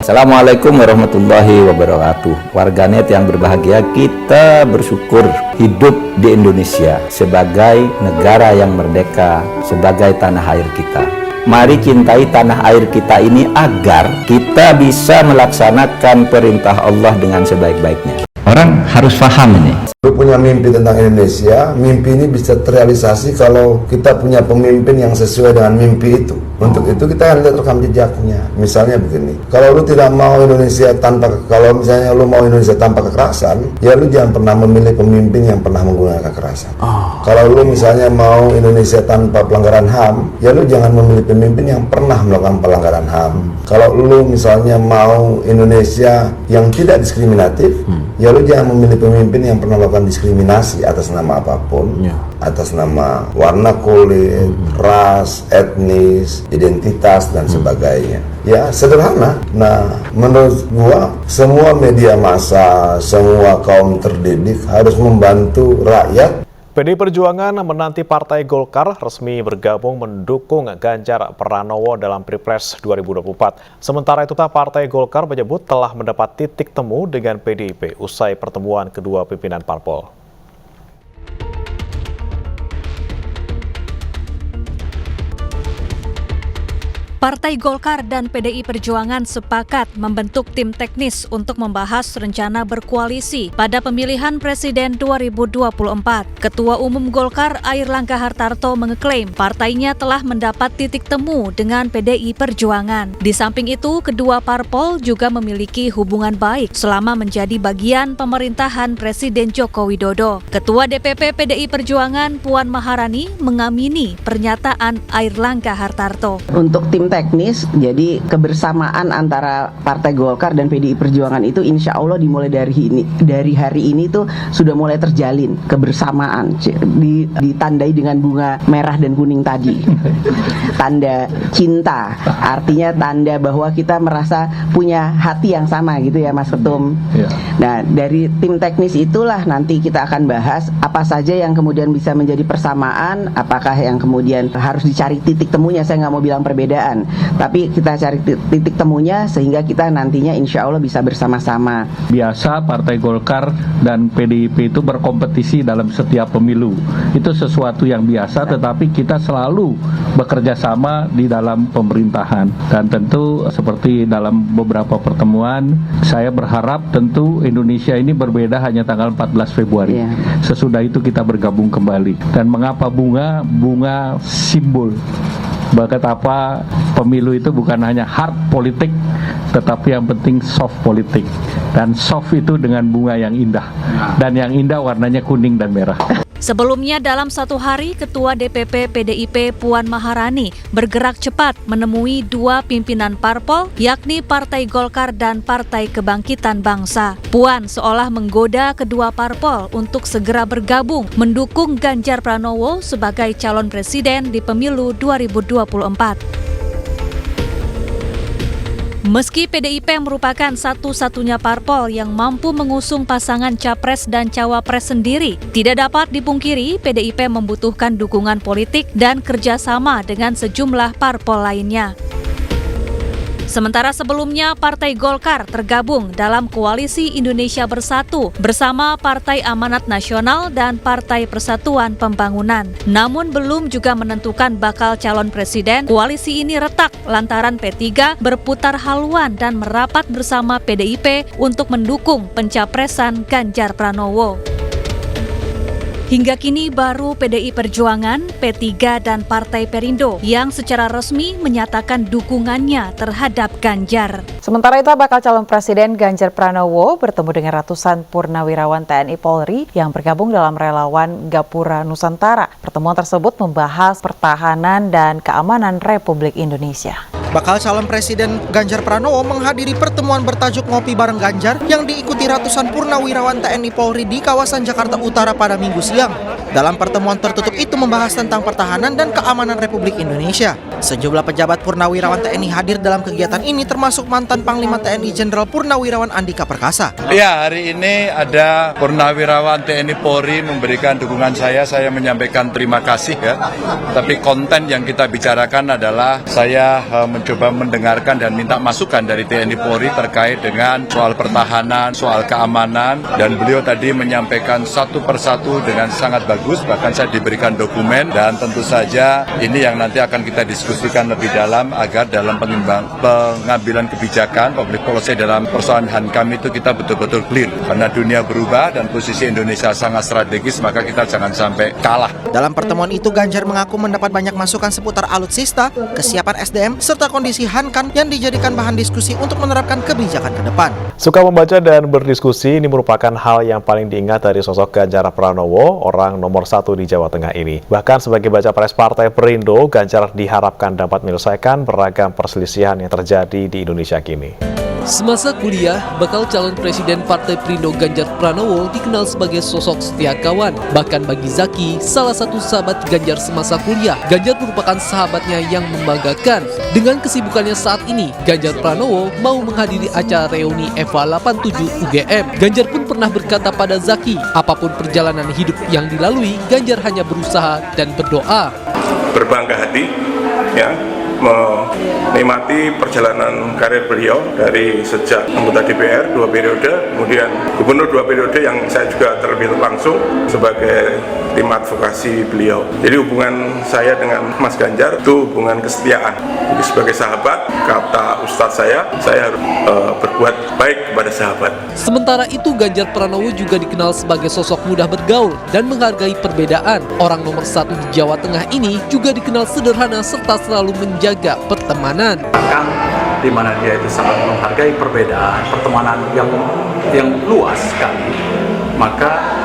Assalamualaikum warahmatullahi wabarakatuh. Warganet yang berbahagia, kita bersyukur hidup di Indonesia sebagai negara yang merdeka, sebagai tanah air kita. Mari cintai tanah air kita ini agar kita bisa melaksanakan perintah Allah dengan sebaik-baiknya. Orang harus paham ini. Lu punya mimpi tentang Indonesia, mimpi ini bisa terrealisasi kalau kita punya pemimpin yang sesuai dengan mimpi itu. Untuk itu kita lihat rekam jejaknya. Misalnya begini, kalau lu tidak mau Indonesia kalau misalnya lu mau Indonesia tanpa kekerasan, ya lu jangan pernah memilih pemimpin yang pernah menggunakan kekerasan. Kalau lu misalnya mau Indonesia tanpa pelanggaran HAM, ya lu jangan memilih pemimpin yang pernah melakukan pelanggaran HAM. Kalau lu misalnya mau Indonesia yang tidak diskriminatif, ya lu jangan memilih pemimpin yang pernah melakukan diskriminasi atas nama apapun, atas nama warna kulit, ras, etnis, identitas dan sebagainya. Ya sederhana. Nah, menurut gua semua media massa, semua kaum terdidik harus membantu rakyat. PDI Perjuangan menanti Partai Golkar resmi bergabung mendukung Ganjar Pranowo dalam Pilpres 2024. Sementara itu, Partai Golkar menyebut telah mendapat titik temu dengan PDIP usai pertemuan kedua pimpinan parpol. Partai Golkar dan PDI Perjuangan sepakat membentuk tim teknis untuk membahas rencana berkoalisi pada pemilihan Presiden 2024. Ketua Umum Golkar Airlangga Hartarto mengeklaim partainya telah mendapat titik temu dengan PDI Perjuangan. Di samping itu, kedua parpol juga memiliki hubungan baik selama menjadi bagian pemerintahan Presiden Joko Widodo. Ketua DPP PDI Perjuangan Puan Maharani mengamini pernyataan Airlangga Hartarto. Untuk tim teknis, jadi kebersamaan antara Partai Golkar dan PDI Perjuangan itu insya Allah dimulai dari hari ini tuh sudah mulai terjalin kebersamaan, ditandai dengan bunga merah dan kuning tadi. Tanda cinta, artinya tanda bahwa kita merasa punya hati yang sama gitu ya Mas Ketum. Nah, dari tim teknis itulah nanti kita akan bahas apa saja yang kemudian bisa menjadi persamaan, apakah yang kemudian harus dicari titik temunya. Saya nggak mau bilang perbedaan, tapi kita cari titik temunya sehingga kita nantinya insya Allah bisa bersama-sama. Biasa Partai Golkar dan PDIP itu berkompetisi dalam setiap pemilu. Itu sesuatu yang biasa, tetapi kita selalu bekerja sama di dalam pemerintahan. Dan tentu seperti dalam beberapa pertemuan, saya berharap tentu Indonesia ini berbeda hanya tanggal 14 Februari. Sesudah itu kita bergabung kembali. Dan mengapa bunga? Bunga simbol. Betapa pemilu itu bukan hanya hard politik, tetapi yang penting soft politik. Dan soft itu dengan bunga yang indah. Dan yang indah warnanya kuning dan merah. Sebelumnya dalam satu hari, Ketua DPP PDIP Puan Maharani bergerak cepat menemui dua pimpinan parpol, yakni Partai Golkar dan Partai Kebangkitan Bangsa. Puan seolah menggoda kedua parpol untuk segera bergabung mendukung Ganjar Pranowo sebagai calon presiden di pemilu 2024. Meski PDIP merupakan satu-satunya parpol yang mampu mengusung pasangan capres dan cawapres sendiri, tidak dapat dipungkiri PDIP membutuhkan dukungan politik dan kerjasama dengan sejumlah parpol lainnya. Sementara sebelumnya Partai Golkar tergabung dalam Koalisi Indonesia Bersatu bersama Partai Amanat Nasional dan Partai Persatuan Pembangunan. Namun belum juga menentukan bakal calon presiden, koalisi ini retak lantaran P3 berputar haluan dan merapat bersama PDIP untuk mendukung pencapresan Ganjar Pranowo. Hingga kini baru PDI Perjuangan, P3 dan Partai Perindo yang secara resmi menyatakan dukungannya terhadap Ganjar. Sementara itu, bakal calon presiden Ganjar Pranowo bertemu dengan ratusan purnawirawan TNI Polri yang bergabung dalam relawan Gapura Nusantara. Pertemuan tersebut membahas pertahanan dan keamanan Republik Indonesia. Bakal calon presiden Ganjar Pranowo menghadiri pertemuan bertajuk Ngopi Bareng Ganjar yang diikuti ratusan purnawirawan TNI Polri di kawasan Jakarta Utara pada Minggu siang. Dalam pertemuan tertutup itu membahas tentang pertahanan dan keamanan Republik Indonesia. Sejumlah pejabat Purnawirawan TNI hadir dalam kegiatan ini termasuk mantan Panglima TNI Jenderal Purnawirawan Andika Perkasa. Ya, hari ini ada Purnawirawan TNI Polri memberikan dukungan saya menyampaikan terima kasih ya. Tapi konten yang kita bicarakan adalah saya mencoba mendengarkan dan minta masukan dari TNI Polri terkait dengan soal pertahanan, soal keamanan, dan beliau tadi menyampaikan satu persatu dengan sangat bagus, bahkan saya diberikan dokumen, dan tentu saja ini yang nanti akan kita diskusikan lebih dalam agar dalam pengambilan kebijakan public policy dalam persoalan Hankam itu kita betul-betul clear. Karena dunia berubah dan posisi Indonesia sangat strategis, maka kita jangan sampai kalah. Dalam pertemuan itu, Ganjar mengaku mendapat banyak masukan seputar alutsista, kesiapan SDM, serta kondisi Hankam yang dijadikan bahan diskusi untuk menerapkan kebijakan ke depan. Suka membaca dan berdiskusi ini merupakan hal yang paling diingat dari sosok Ganjar Pranowo, orang nomor 1 di Jawa Tengah ini. Bahkan sebagai baca pres Partai Perindo, Ganjar diharapkan dapat menyelesaikan beragam perselisihan yang terjadi di Indonesia kini. Semasa kuliah, bakal calon presiden Partai Perindo Ganjar Pranowo dikenal sebagai sosok setia kawan. Bahkan bagi Zaki, salah satu sahabat Ganjar semasa kuliah, Ganjar merupakan sahabatnya yang membanggakan. Dengan kesibukannya saat ini, Ganjar Pranowo mau menghadiri acara reuni EVA 87 UGM. Ganjar pun pernah berkata pada Zaki, apapun perjalanan hidup yang dilalui, Ganjar hanya berusaha dan berdoa. Berbangga hati, ya, menikmati perjalanan karir beliau dari sejak anggota DPR 2 periode, kemudian gubernur 2 periode yang saya juga terlebih langsung sebagai tim advokasi beliau. Jadi hubungan saya dengan Mas Ganjar itu hubungan kesetiaan. Jadi sebagai sahabat, kata Ustadz saya harus berbuat baik kepada sahabat. Sementara itu, Ganjar Pranowo juga dikenal sebagai sosok mudah bergaul dan menghargai perbedaan. Orang nomor 1 di Jawa Tengah ini juga dikenal sederhana serta selalu menjaga pertemanan. Di mana dia itu sangat menghargai perbedaan, pertemanan yang luas sekali. Maka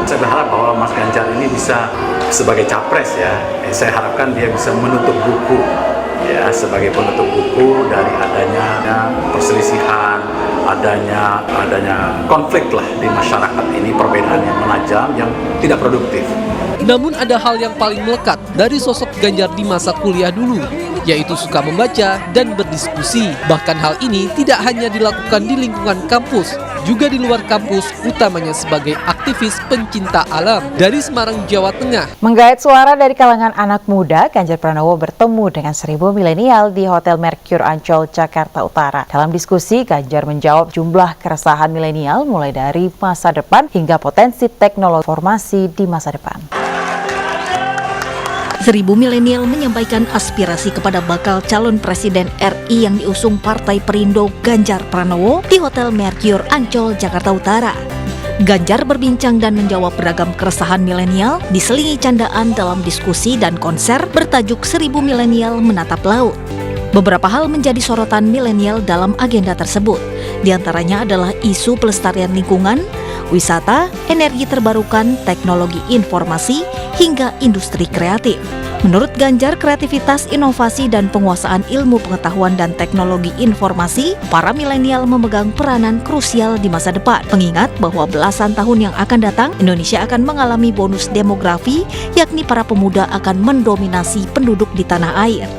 saya berharap bahwa Mas Ganjar ini bisa sebagai capres ya. Saya harapkan dia bisa menutup buku ya, sebagai penutup buku dari adanya perselisihan, adanya konflik lah di masyarakat ini, perbedaan yang menajam yang tidak produktif. Namun ada hal yang paling melekat dari sosok Ganjar di masa kuliah dulu, yaitu suka membaca dan berdiskusi. Bahkan hal ini tidak hanya dilakukan di lingkungan kampus, juga di luar kampus, utamanya sebagai aktivis pencinta alam. Dari Semarang, Jawa Tengah. Menggait suara dari kalangan anak muda, Ganjar Pranowo bertemu dengan 1000 milenial di Hotel Mercure Ancol, Jakarta Utara. Dalam diskusi, Ganjar menjawab jumlah keresahan milenial mulai dari masa depan hingga potensi teknologi informasi di masa depan. 1000 milenial menyampaikan aspirasi kepada bakal calon presiden RI yang diusung Partai Perindo Ganjar Pranowo di Hotel Mercure Ancol, Jakarta Utara. Ganjar berbincang dan menjawab beragam keresahan milenial diselingi candaan dalam diskusi dan konser bertajuk 1000 milenial menatap laut. Beberapa hal menjadi sorotan milenial dalam agenda tersebut. Di antaranya adalah isu pelestarian lingkungan, wisata, energi terbarukan, teknologi informasi, hingga industri kreatif. Menurut Ganjar, kreativitas, inovasi, dan penguasaan ilmu pengetahuan dan teknologi informasi, para milenial memegang peranan krusial di masa depan. Mengingat bahwa belasan tahun yang akan datang, Indonesia akan mengalami bonus demografi, yakni para pemuda akan mendominasi penduduk di tanah air.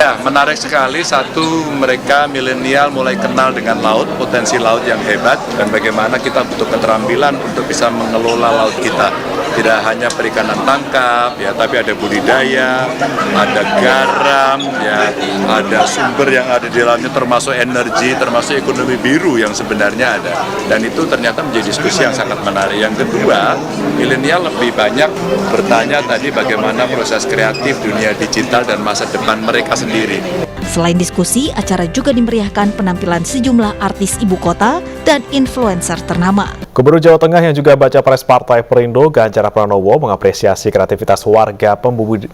Ya, menarik sekali. Satu, mereka milenial mulai kenal dengan laut, potensi laut yang hebat, dan bagaimana kita butuh keterampilan untuk bisa mengelola laut kita. Tidak hanya perikanan tangkap, ya, tapi ada budidaya, ada garam, ya, ada sumber yang ada di lautnya, termasuk energi, termasuk ekonomi biru yang sebenarnya ada. Dan itu ternyata menjadi diskusi yang sangat menarik. Yang kedua, milenial lebih banyak bertanya tadi bagaimana proses kreatif dunia digital dan masa depan mereka sendiri. Selain diskusi, acara juga dimeriahkan penampilan sejumlah artis ibu kota dan influencer ternama. Gubernur Jawa Tengah yang juga baca pres Partai Perindo Ganjar Pranowo mengapresiasi kreativitas warga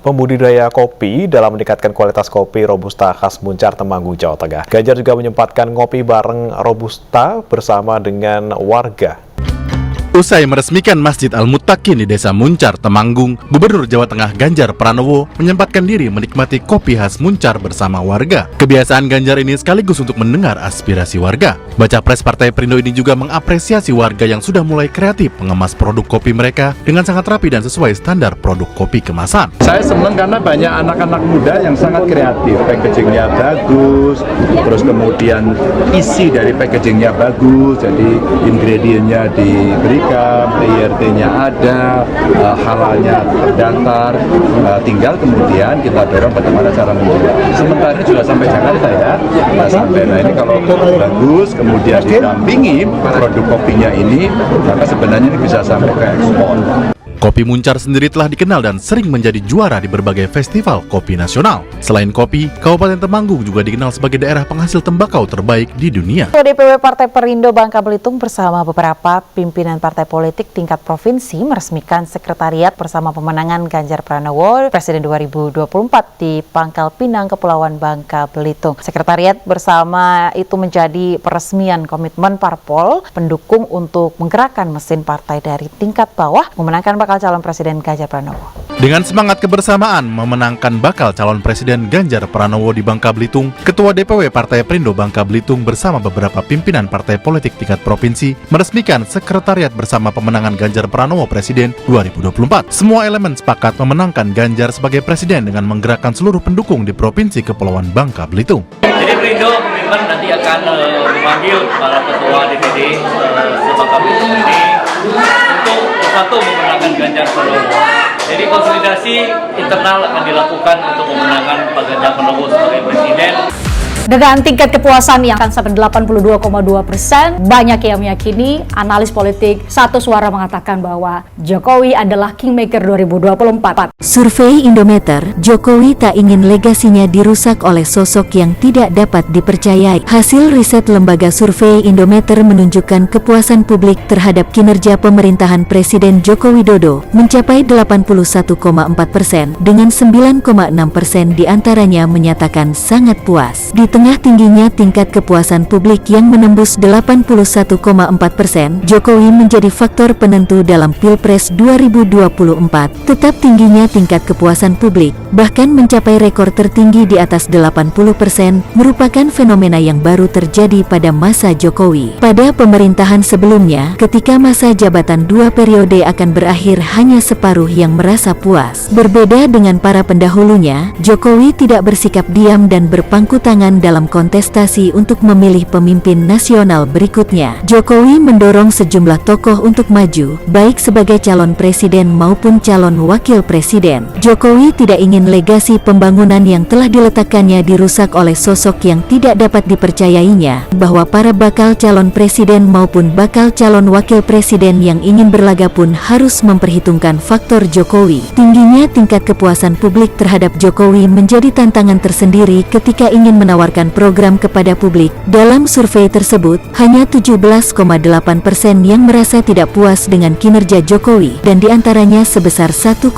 pembudidaya kopi dalam meningkatkan kualitas kopi Robusta khas Muncar, Temanggung, Jawa Tengah. Ganjar juga menyempatkan ngopi bareng Robusta bersama dengan warga. Usai meresmikan Masjid Al-Muttaqin di Desa Muncar, Temanggung, Gubernur Jawa Tengah Ganjar Pranowo menyempatkan diri menikmati kopi khas Muncar bersama warga. Kebiasaan Ganjar ini sekaligus untuk mendengar aspirasi warga. Baca Pres Partai Perindo ini juga mengapresiasi warga yang sudah mulai kreatif mengemas produk kopi mereka dengan sangat rapi dan sesuai standar produk kopi kemasan. Saya senang karena banyak anak-anak muda yang sangat kreatif, packagingnya bagus, terus kemudian isi dari packagingnya bagus, jadi ingredientnya diberikan, IRT-nya ada, halalnya terdaftar, tinggal kemudian kita dorong bagaimana cara menjual. Sementara ini sudah sampai Jakarta ya, sampai ini kalau bagus, kemudian didampingi produk kopinya ini, maka sebenarnya ini bisa sampai ke ekspor. Kopi Muncar sendiri telah dikenal dan sering menjadi juara di berbagai festival kopi nasional. Selain kopi, Kabupaten Temanggung juga dikenal sebagai daerah penghasil tembakau terbaik di dunia. Ketua DPW Partai Perindo Bangka Belitung bersama beberapa pimpinan partai politik tingkat provinsi meresmikan sekretariat bersama pemenangan Ganjar Pranowo Presiden 2024 di Pangkal Pinang, Kepulauan Bangka Belitung. Sekretariat bersama itu menjadi peresmian komitmen parpol pendukung untuk menggerakkan mesin partai dari tingkat bawah memenangkan bakal calon Presiden Ganjar Pranowo. Dengan semangat kebersamaan memenangkan bakal calon Presiden Ganjar Pranowo di Bangka Belitung, Ketua DPW Partai Perindo Bangka Belitung bersama beberapa pimpinan partai politik tingkat provinsi meresmikan sekretariat bersama pemenangan Ganjar Pranowo Presiden 2024. Semua elemen sepakat memenangkan Ganjar sebagai Presiden dengan menggerakkan seluruh pendukung di Provinsi Kepulauan Bangka Belitung. Jadi Perindo memang nanti akan memanggil para ketua DPD se-Bangka Belitung ini untuk bersatu memenangkan Ganjar Pranowo. Jadi konsolidasi internal akan dilakukan untuk memenangkan Pak Ganjar Pranowo sebagai Presiden. Dengan tingkat kepuasan yang akan sampai 82,2%, banyak yang meyakini analis politik satu suara mengatakan bahwa Jokowi adalah Kingmaker 2024. Survei Indometer, Jokowi tak ingin legasinya dirusak oleh sosok yang tidak dapat dipercayai. Hasil riset lembaga survei Indometer menunjukkan kepuasan publik terhadap kinerja pemerintahan Presiden Joko Widodo mencapai 81,4%, dengan 9,6% diantaranya menyatakan sangat puas. Di tengah tingginya tingkat kepuasan publik yang menembus 81,4%, Jokowi menjadi faktor penentu dalam Pilpres 2024. Tetap tingginya tingkat kepuasan publik, bahkan mencapai rekor tertinggi di atas 80%, merupakan fenomena yang baru terjadi pada masa Jokowi. Pada pemerintahan sebelumnya, ketika masa jabatan 2 periode akan berakhir, hanya separuh yang merasa puas. Berbeda dengan para pendahulunya, Jokowi tidak bersikap diam dan berpangku tangan dalam kontestasi untuk memilih pemimpin nasional berikutnya. Jokowi mendorong sejumlah tokoh untuk maju, baik sebagai calon presiden maupun calon wakil presiden. Jokowi tidak ingin legasi pembangunan yang telah diletakkannya dirusak oleh sosok yang tidak dapat dipercayainya, bahwa para bakal calon presiden maupun bakal calon wakil presiden yang ingin berlaga pun harus memperhitungkan faktor Jokowi. Tingginya tingkat kepuasan publik terhadap Jokowi menjadi tantangan tersendiri ketika ingin menawarkan program kepada publik. Dalam survei tersebut, hanya 17,8% yang merasa tidak puas dengan kinerja Jokowi, dan diantaranya sebesar 1,0%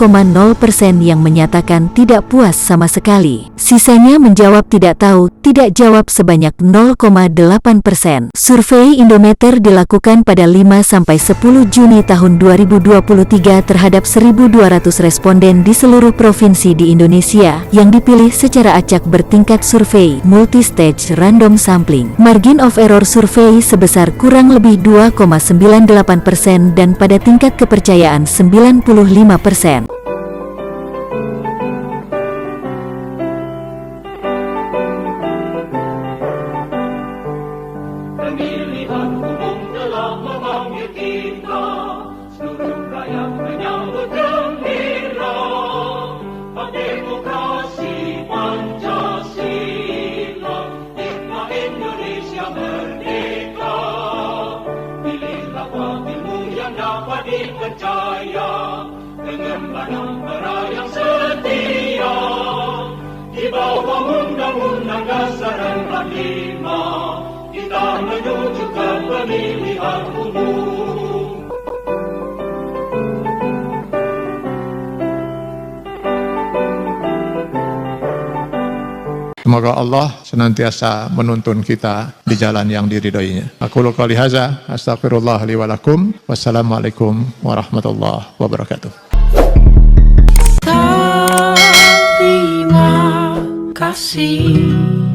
yang menyatakan tidak puas sama sekali. Sisanya menjawab tidak tahu, tidak jawab sebanyak 0,8%. Survei Indometer dilakukan pada 5-10 Juni tahun 2023 terhadap 1.200 responden di seluruh provinsi di Indonesia yang dipilih secara acak bertingkat survei multi-stage random sampling. Margin of error survei sebesar kurang lebih 2,98% dan pada tingkat kepercayaan 95%. Pemilihan umum telah memanggil kita, seluruh rakyat menyambut gembira. Demokrasi Pancasila, hikmah Indonesia merdeka. Pilihlah wakilmu yang dapat dipercaya, pengembangan yang setia. Di bawah Undang-Undang Dasar 45, kita menuju ke pemilihan umum. Semoga Allah senantiasa menuntun kita di jalan yang diridhoinya. Aku qouli hadza, astaghfirullah li wa lakum. Wassalamualaikum warahmatullahi wabarakatuh. Terima kasih.